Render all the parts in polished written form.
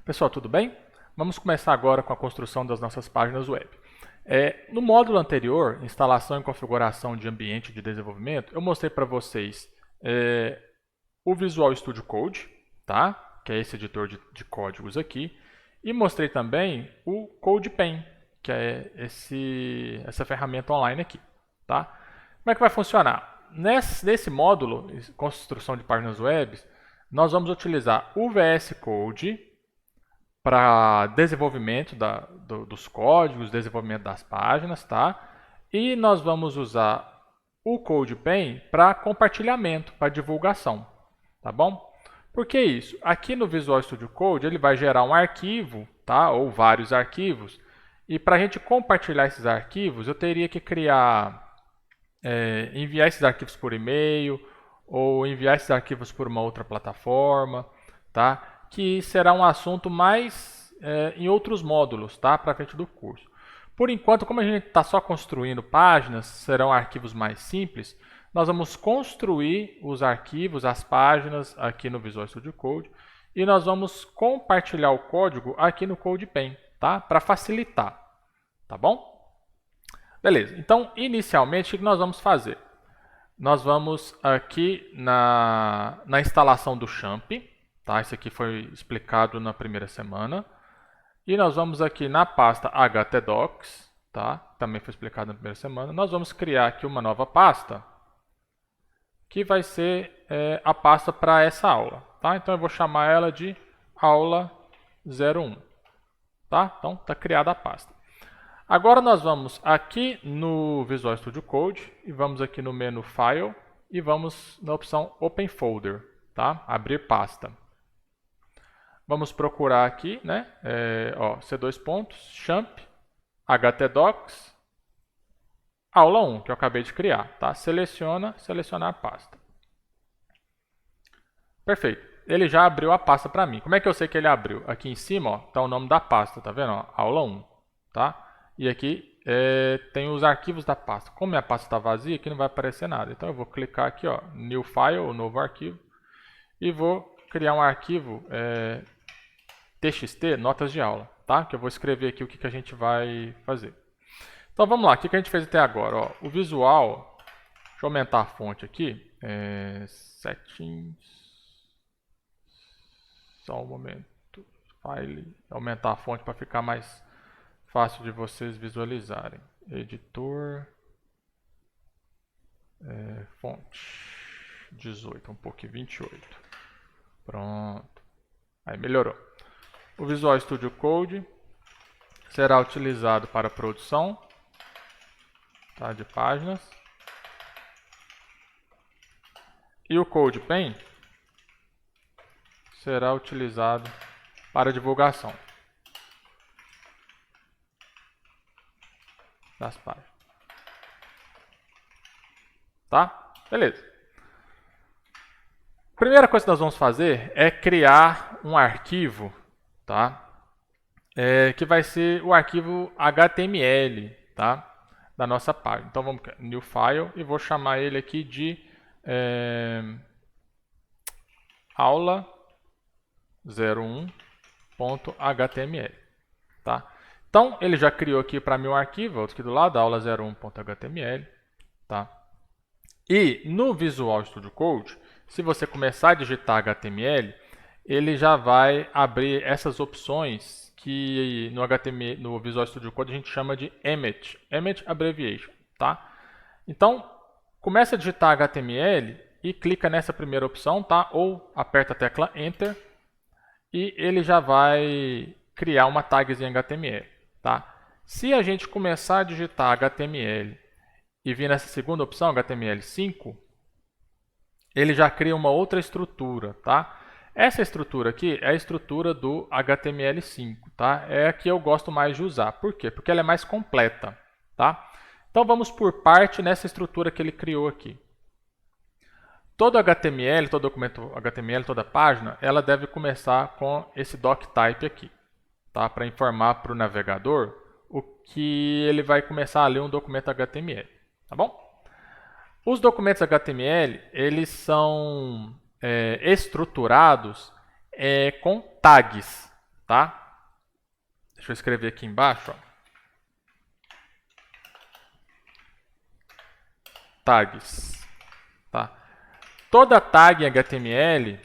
Pessoal, tudo bem? Vamos começar agora com a construção das nossas páginas web. No módulo anterior, instalação e configuração de ambiente de desenvolvimento, eu mostrei para vocês o Visual Studio Code, tá? Que é esse editor de códigos aqui, e mostrei também o CodePen, que é essa ferramenta online aqui, tá? Como é que vai funcionar? Nesse módulo, construção de páginas web, nós vamos utilizar o VS Code para desenvolvimento dos códigos, desenvolvimento das páginas, tá? E nós vamos usar o CodePen para compartilhamento, para divulgação, tá bom? Por que isso? Aqui no Visual Studio Code ele vai gerar um arquivo, tá? Ou vários arquivos, e para a gente compartilhar esses arquivos, eu teria que enviar esses arquivos por e-mail, ou enviar esses arquivos por uma outra plataforma, tá? Que será um assunto mais em outros módulos, tá? Para frente do curso. Por enquanto, como a gente está só construindo páginas, serão arquivos mais simples, nós vamos construir os arquivos, as páginas aqui no Visual Studio Code e nós vamos compartilhar o código aqui no CodePen, tá? Para facilitar, tá bom? Beleza, então inicialmente o que nós vamos fazer? Nós vamos aqui na instalação do Champ, tá? Isso aqui foi explicado na primeira semana. E nós vamos aqui na pasta htdocs, tá? Também foi explicado na primeira semana. Nós vamos criar aqui uma nova pasta, que vai ser a pasta para essa aula, tá? Então eu vou chamar ela de aula 01, tá? Então está criada a pasta. Agora nós vamos aqui no Visual Studio Code e vamos aqui no menu File e vamos na opção Open Folder, tá? Abrir pasta. Vamos procurar aqui, né? C2 pontos, Champ, htdocs, aula 1, que eu acabei de criar, tá? Selecionar a pasta. Perfeito. Ele já abriu a pasta para mim. Como é que eu sei que ele abriu? Aqui em cima, está o nome da pasta, tá vendo? Aula 1, tá? E aqui tem os arquivos da pasta. Como minha pasta está vazia, aqui não vai aparecer nada. Então eu vou clicar aqui, ó, New File, o novo arquivo, e vou criar um arquivo TXT, notas de aula, tá? Que eu vou escrever aqui o que a gente vai fazer. Então vamos lá, o que a gente fez até agora? Ó, o visual, deixa eu aumentar a fonte aqui. Settings, só um momento. File, aumentar a fonte para ficar mais fácil de vocês visualizarem. Editor, fonte 18, um pouquinho 28. Pronto. Aí melhorou. O Visual Studio Code será utilizado para a produção, tá, de páginas. E o CodePen será utilizado para a divulgação das páginas. Tá? Beleza. Primeira coisa que nós vamos fazer é criar um arquivo, tá? Que vai ser o arquivo HTML, tá? Da nossa página. Então vamos New File e vou chamar ele aqui de aula 01.html, tá? Então ele já criou aqui para mim um arquivo, outro aqui do lado, aula 01.html, tá? E no Visual Studio Code, se você começar a digitar HTML, ele já vai abrir essas opções que no Visual Studio Code a gente chama de Image Abbreviation, tá? Então, começa a digitar HTML e clica nessa primeira opção, tá? Ou aperta a tecla Enter e ele já vai criar uma tagzinha HTML, tá? Se a gente começar a digitar HTML e vir nessa segunda opção, HTML5, ele já cria uma outra estrutura, tá? Essa estrutura aqui é a estrutura do HTML5, tá? É a que eu gosto mais de usar. Por quê? Porque ela é mais completa, tá? Então vamos por parte nessa estrutura que ele criou aqui. Todo HTML, todo documento HTML, toda página, ela deve começar com esse doctype aqui, tá? Para informar para o navegador o que ele vai começar a ler um documento HTML, tá bom? Os documentos HTML, eles são estruturados com tags, tá? Deixa eu escrever aqui embaixo, ó. Tags, tá? Toda tag em HTML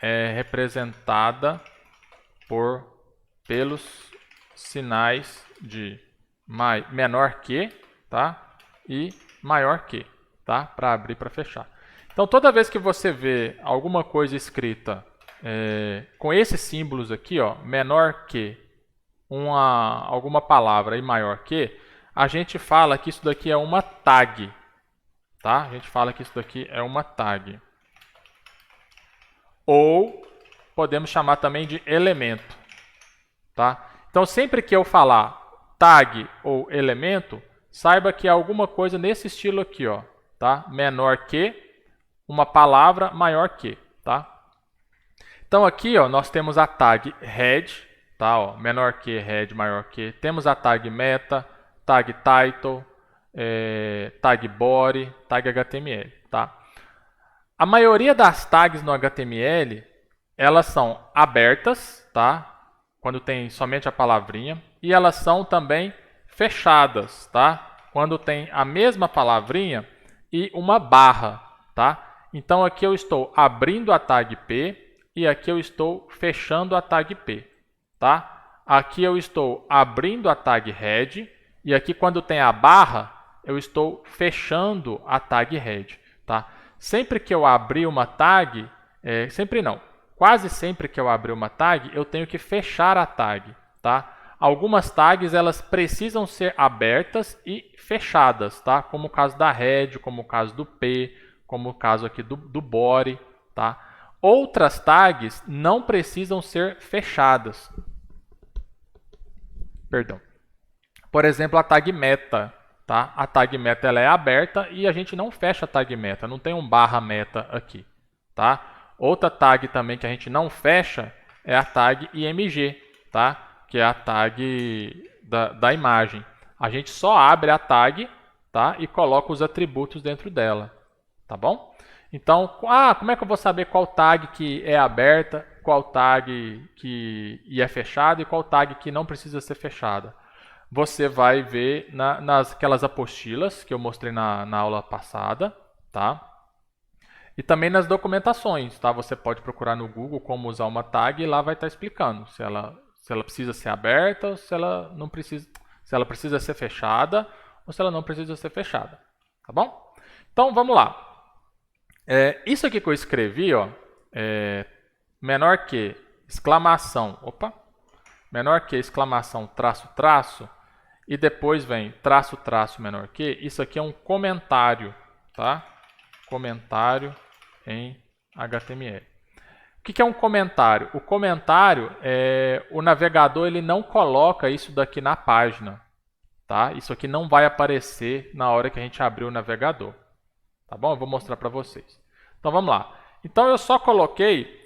é representada pelos sinais de menor que, tá? E maior que, tá? Para abrir e para fechar. Então, toda vez que você vê alguma coisa escrita com esses símbolos aqui, ó, menor que, alguma palavra e maior que, a gente fala que isso daqui é uma tag, tá? A gente fala que isso daqui é uma tag. Ou podemos chamar também de elemento, tá? Então, sempre que eu falar tag ou elemento, saiba que é alguma coisa nesse estilo aqui, ó, tá? Menor que, uma palavra maior que, tá? Então, aqui, ó, nós temos a tag head, tá? Ó, menor que, head, maior que. Temos a tag meta, tag title, tag body, tag HTML, tá? A maioria das tags no HTML, elas são abertas, tá? Quando tem somente a palavrinha, e elas são também fechadas, tá? Quando tem a mesma palavrinha e uma barra, tá? Então aqui eu estou abrindo a tag P e aqui eu estou fechando a tag P, tá? Aqui eu estou abrindo a tag head e aqui quando tem a barra, eu estou fechando a tag head, tá? Sempre que eu abrir uma tag, quase sempre que eu abrir uma tag, eu tenho que fechar a tag, tá? Algumas tags elas precisam ser abertas e fechadas, tá? Como o caso da head, como o caso do P, como o caso aqui do body, tá? Outras tags não precisam ser fechadas. Perdão. Por exemplo, a tag meta. Tá? A tag meta ela é aberta e a gente não fecha a tag meta, não tem um barra meta aqui. Tá? Outra tag também que a gente não fecha é a tag img, tá? Que é a tag da imagem. A gente só abre a tag, tá? E coloca os atributos dentro dela. Tá bom? Então, como é que eu vou saber qual tag que é aberta, qual tag que é fechada e qual tag que não precisa ser fechada? Você vai ver aquelas apostilas que eu mostrei na aula passada, tá? E também nas documentações, tá? Você pode procurar no Google como usar uma tag e lá vai estar explicando se ela precisa ser aberta ou se ela não precisa, se ela precisa ser fechada ou se ela não precisa ser fechada, tá bom? Então vamos lá. Isso aqui que eu escrevi, ó, menor que exclamação, menor que exclamação traço traço. E depois vem traço, traço, menor que. Isso aqui é um comentário, tá? Comentário em HTML. O que é um comentário? O comentário, o navegador ele não coloca isso daqui na página, tá? Isso aqui não vai aparecer na hora que a gente abrir o navegador, tá bom? Eu vou mostrar para vocês. Então vamos lá. Então eu só coloquei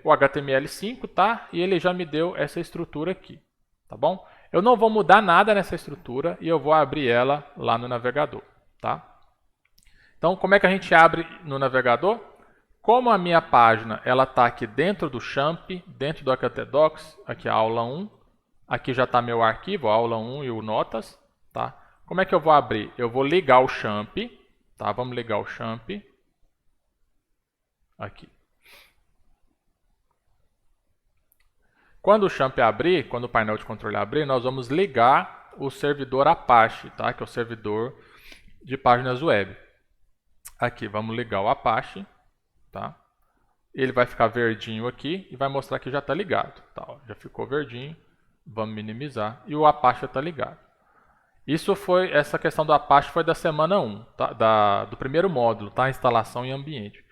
o HTML5, tá? E ele já me deu essa estrutura aqui, tá bom? Eu não vou mudar nada nessa estrutura e eu vou abrir ela lá no navegador, tá? Então, como é que a gente abre no navegador? Como a minha página ela está aqui dentro do Champ, dentro do HTDocs, aqui a aula 1, aqui já está meu arquivo, a aula 1 e o Notas, tá? Como é que eu vou abrir? Eu vou ligar o Champ, tá? Vamos ligar o Champ. Aqui. Quando o Champ abrir, quando o painel de controle abrir, nós vamos ligar o servidor Apache, tá? Que é o servidor de páginas web. Aqui, vamos ligar o Apache, tá? Ele vai ficar verdinho aqui e vai mostrar que já está ligado. Tá? Ó, já ficou verdinho, vamos minimizar e o Apache está ligado. Essa questão do Apache foi da semana 1, tá? Do primeiro módulo, tá? Instalação em ambiente.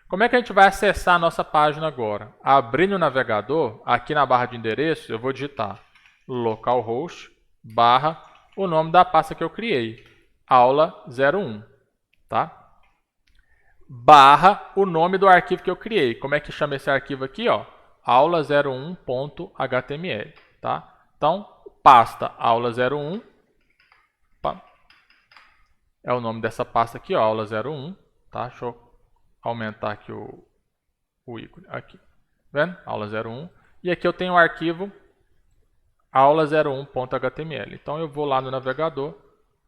Como é que a gente vai acessar a nossa página agora? Abrindo o navegador, aqui na barra de endereço, eu vou digitar localhost barra o nome da pasta que eu criei, aula 01, tá? Barra o nome do arquivo que eu criei. Como é que chama esse arquivo aqui? Ó? aula01.html, tá? Então, pasta aula01, é o nome dessa pasta aqui, ó, aula01, tá? Deixa eu aumentar aqui o o ícone aqui. Vendo? Aula 01. E aqui eu tenho o arquivo aula01.html. Então eu vou lá no navegador,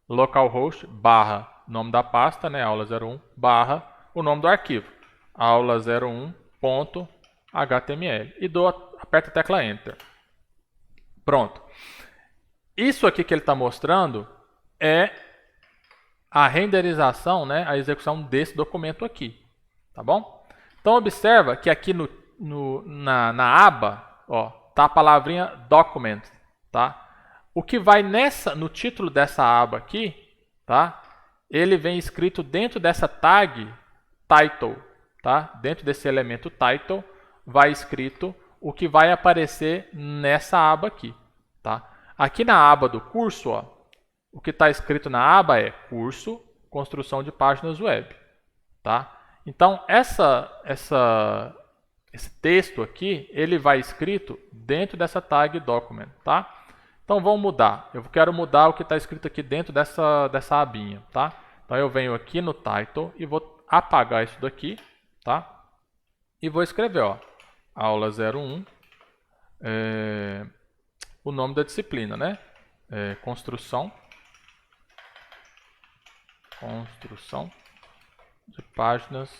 localhost barra nome da pasta, né, aula01 barra o nome do arquivo, aula01.html e aperto a tecla Enter. Pronto. Isso aqui que ele está mostrando é a renderização, né, a execução desse documento aqui, tá bom? Então observa que aqui na aba, ó, tá a palavrinha document, tá? O que vai no título dessa aba aqui, tá? Ele vem escrito dentro dessa tag title, tá? Dentro desse elemento title vai escrito o que vai aparecer nessa aba aqui, tá? Aqui na aba do curso, ó, o que está escrito na aba é curso, construção de páginas web, tá? Então esse texto aqui, ele vai escrito dentro dessa tag document, tá? Então vamos mudar. Eu quero mudar o que está escrito aqui dentro dessa abinha, tá? Então eu venho aqui no title e vou apagar isso daqui, tá? E vou escrever, ó, aula 01, o nome da disciplina, né? Construção de páginas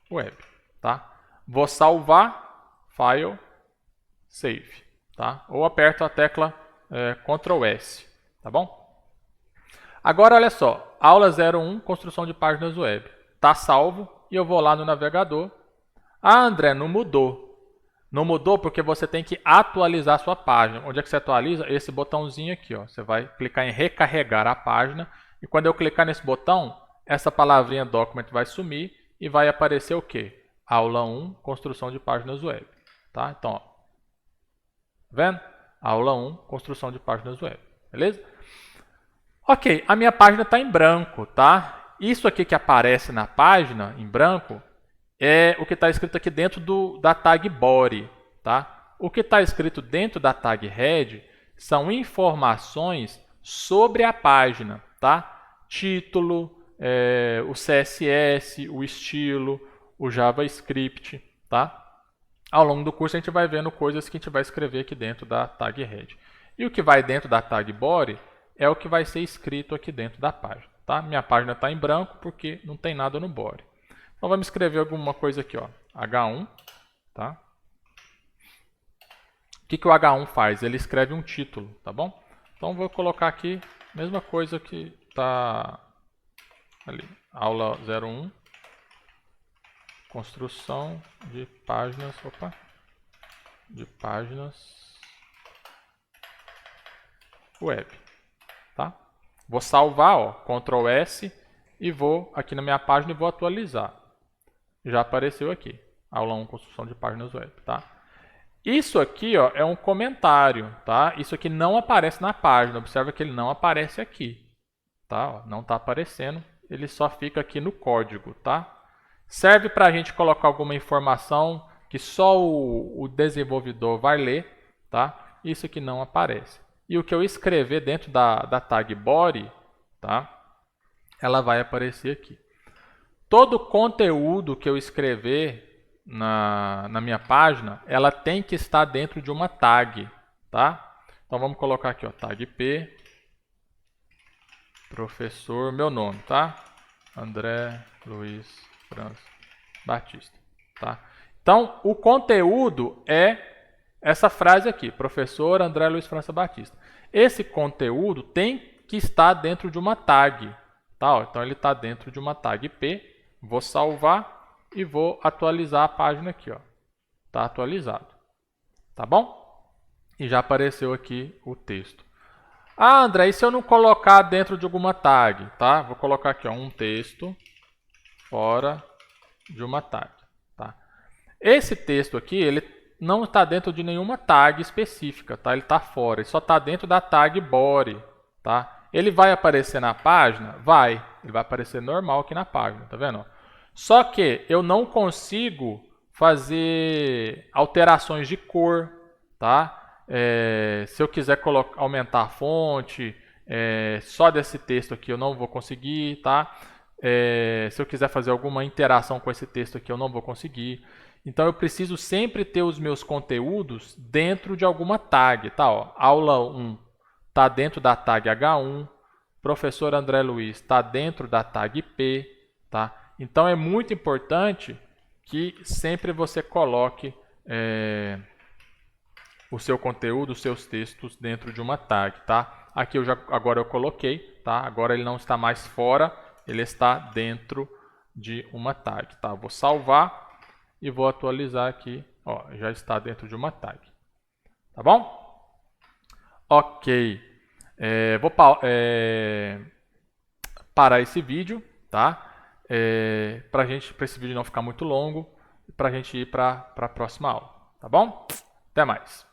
web, tá? Vou salvar, file, save, tá? Ou aperto a tecla Ctrl S, tá bom? Agora olha só, aula 01, construção de páginas web, tá salvo e eu vou lá no navegador. Ah, André, não mudou. Não mudou porque você tem que atualizar a sua página. Onde é que você atualiza? Esse botãozinho aqui, ó. Você vai clicar em recarregar a página e quando eu clicar nesse botão, essa palavrinha document vai sumir e vai aparecer o quê? Aula 1, construção de páginas web, tá? Então, ó, vendo? Aula 1, construção de páginas web, beleza? Ok, a minha página está em branco, tá? Isso aqui que aparece na página, em branco, é o que está escrito aqui dentro da tag body, tá? O que está escrito dentro da tag head são informações sobre a página, tá? Título, o CSS, o estilo, o JavaScript, tá? Ao longo do curso a gente vai vendo coisas que a gente vai escrever aqui dentro da tag head. E o que vai dentro da tag body é o que vai ser escrito aqui dentro da página, tá? Minha página está em branco porque não tem nada no body. Então vamos escrever alguma coisa aqui, ó, H1, tá? O que o H1 faz? Ele escreve um título, tá bom? Então vou colocar aqui a mesma coisa que está ali, aula 01, construção de páginas, web, tá? Vou salvar, ó, Ctrl S e vou aqui na minha página e vou atualizar. Já apareceu aqui, aula 1, construção de páginas web, tá? Isso aqui, ó, é um comentário, tá? Isso aqui não aparece na página, observa que ele não aparece aqui, tá? Ó, não está aparecendo, ele só fica aqui no código, tá? Serve para a gente colocar alguma informação que só o desenvolvedor vai ler, tá? Isso aqui não aparece. E o que eu escrever dentro da tag body, tá? Ela vai aparecer aqui. Todo conteúdo que eu escrever na minha página, ela tem que estar dentro de uma tag, tá? Então vamos colocar aqui, ó, tag P, professor, meu nome, tá? André Luiz França Batista, tá? Então o conteúdo é essa frase aqui, professor André Luiz França Batista. Esse conteúdo tem que estar dentro de uma tag, tá? Ó, então ele está dentro de uma tag P. Vou salvar e vou atualizar a página aqui, ó. Tá atualizado, tá bom? E já apareceu aqui o texto. Ah, André, e se eu não colocar dentro de alguma tag, tá? Vou colocar aqui, ó, um texto fora de uma tag, tá? Esse texto aqui, ele não está dentro de nenhuma tag específica, tá? Ele está fora, ele só está dentro da tag body, tá? Ele vai aparecer na página? Vai. Ele vai aparecer normal aqui na página, tá vendo? Só que eu não consigo fazer alterações de cor, tá? Se eu quiser aumentar a fonte, só desse texto aqui eu não vou conseguir, tá? Se eu quiser fazer alguma interação com esse texto aqui eu não vou conseguir. Então eu preciso sempre ter os meus conteúdos dentro de alguma tag, tá? Ó, aula 1 está dentro da tag H1, professor André Luiz está dentro da tag P, tá? Então é muito importante que sempre você coloque o seu conteúdo, os seus textos dentro de uma tag, tá? Aqui agora eu coloquei, tá? Agora ele não está mais fora, ele está dentro de uma tag, tá? Eu vou salvar e vou atualizar aqui, ó, já está dentro de uma tag, tá bom? Ok, vou parar esse vídeo, tá? Para esse vídeo não ficar muito longo, para a gente ir para a próxima aula, tá bom? Até mais.